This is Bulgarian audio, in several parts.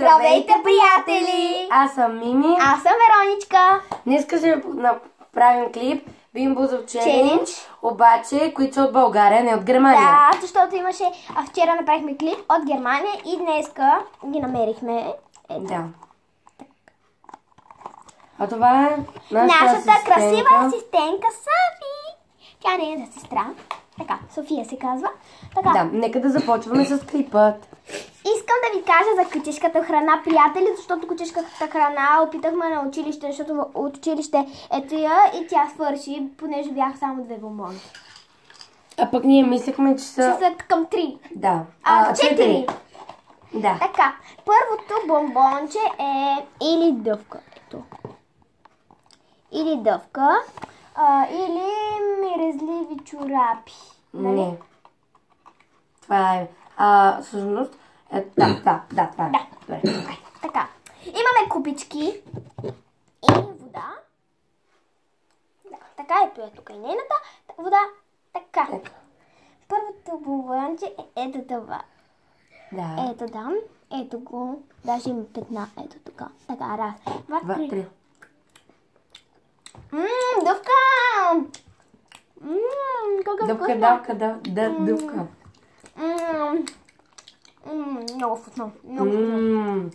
Здравейте, приятели! Аз съм Мими. Аз съм Вероничка. Днес ще направим клип Бимбузов челендж, обаче, които са от България, не от Германия. Да, защото имаше... вчера направихме клип от Германия и днеска ги намерихме. Да. А това е нашата красива асистентка Софи. Тя не е за сестра. Така, София се казва. Така. Да, нека да започваме с клипът. Искам да ви кажа за кучешката храна, приятели, защото кучешката храна опитахме на училище, защото от училище ето я и тя свърши, понеже бях само 2 бомбони. А пък ние мислехме, че са... Ще са към 3. Да. 4. Да. Така, първото бомбонче е или дъвка. Ето. Или дъвка, или мирезливи чорапи. Нали? Не. Това е... всъщност... Да, това е. Да. Добре. Така, имаме купички и вода. Да, така, ето е тук и нейната вода. Така. Първото бомбонче е ето това. Да. Ето там, ето го. Даже има петна, ето тук. Така, раз, два, три. Дъвка! Дъвка, дъвка. Много вкусно. Много вкусно.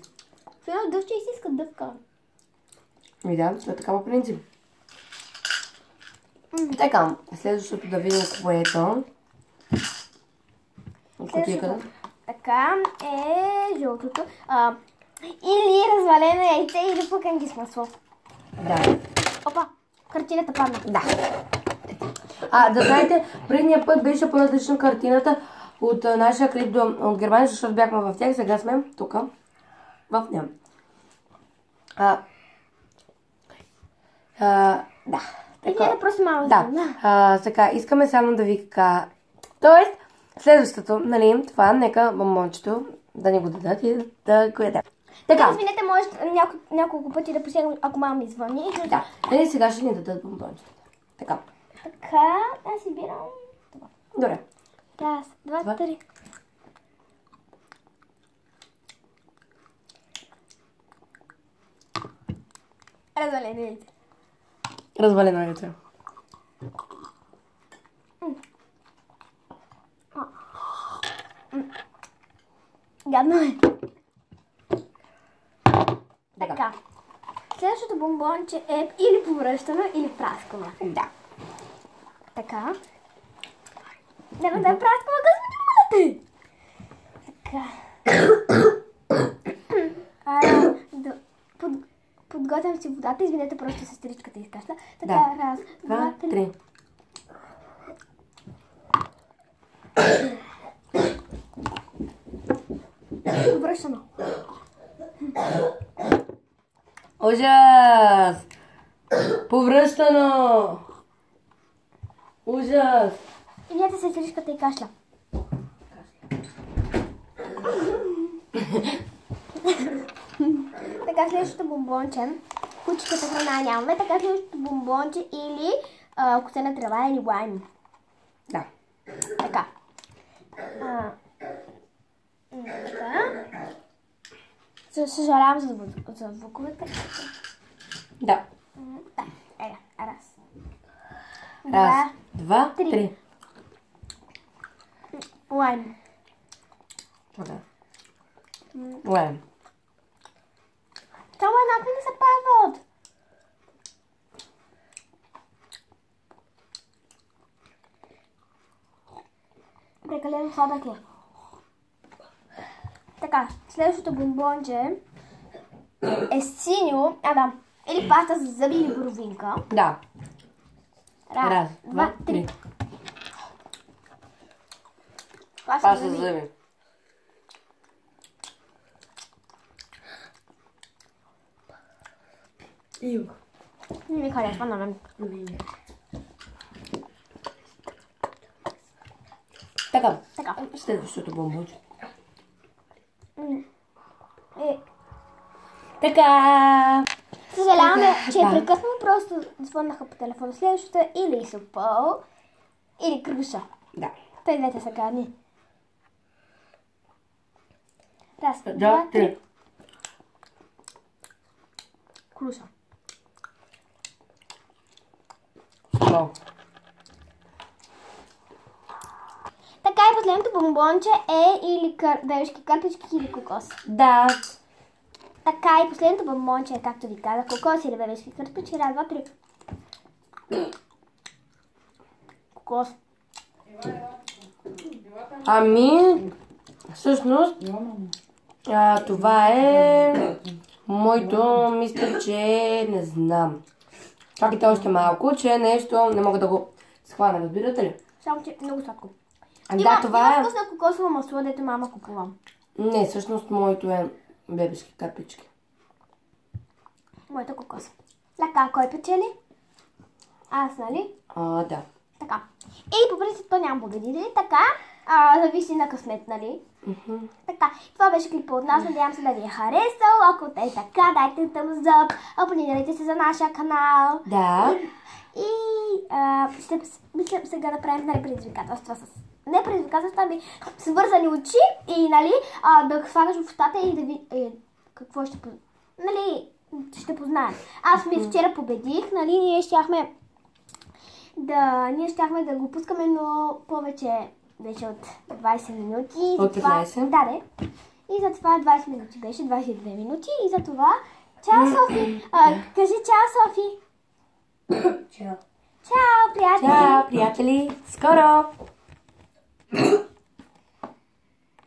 Сега дъвче и си иска дъвка. Да, това е така по принцип. Така, следващото да видим което. Така е жълтото. Или развалено яйце, или пък ангисмасло. Да. Опа, картината падна. Да. Да знаете, предния път беше по-различна картината от нашия клип от Германия, защото бяхме в тях, сега сме тук, в нея. Да. Така. Просто малко. Да. Сега, искаме само да ви кажа. Тоест, следващото, нали, това, нека бомбончето да ни го дадат и да го ядем. Така. Извинете, може няколко пъти да посягам, ако мама ми звъни. Да. Нали, сега ще ни дадат бомбончето. Така. Така, аз си бирам това. Добре. Раз, два, три. Развалено яйце. Развалено яйце. Гадно е. Така. Следващото бомбонче е или повръщано, или праскано. Да. Така. Да е праскано, господи, мате! Така. Подготвям си водата. Извинете, просто сестричката изкашля. Така, раз, два, три. Повръщано. Ужас! Повръщано! Ужас! Извинете, сестричката и кашля. Така, следващото бомбонче. Кучката храна нямаме. Така, следващото бомбонче или косена трева или лайм. Да. Така. Съжалявам за звуковете. Да. Да. Ега, раз. Раз, два, три. Лайм. Лайм. Само еднакви не се пазват. Прекалено сладък е. Така, следващото бомбонче е синьо, или паста за зъби или боровинка. Да. Раз, два, три. Паста за зъби. Не ми харесва на мен. Така. Следващото бомбонче. Така. Съжаляваме, че е прекъснало, просто звъннаха по телефона. Следващото е или супъл, или кръгуша. Да. Те двете са гадни. Раз, два, три. Круша. О. Така и последното бомбонче е или бебешки кърпички или кокос. Да. Така и последното бомбонче е, както ви казах, кокос или бебешки кърпички. Раз, два, три. Кокос. Ами, всъщност, това е моето, мисля, че не знам. Чакайте още малко, че е нещо, не мога да го схвана, разбирате ли? Само, че е много сладко. Да, това има е... вкус на кокосово масло, дето мама купува. Не, всъщност моето е бебешки кърпички. Моето кокос. Така, кой печели? Аз, нали? Да. Така. И по принцип то няма победители, така. Зависи на късмет, нали? Така, това беше клипа от нас. Надявам се да ви е харесал. Ако е така, дайте thumbs up. Абонирайте се за нашия канал. Да. И ще мисля сега да правим предизвикателства с... Не предизвикателства, ами свързани очи и, нали, да слагаш в устата и да ви... какво ще... Нали, ще познаем. Аз вчера победих, нали, ние щяхме да го пускаме, но повече беше от 20 минути. От 15? Да, не. И затова 20 минути беше, 22 минути. И затова... Чао, Софи! Кажи чао, Софи! Чао. Чао, приятели! Чао, приятели! Скоро!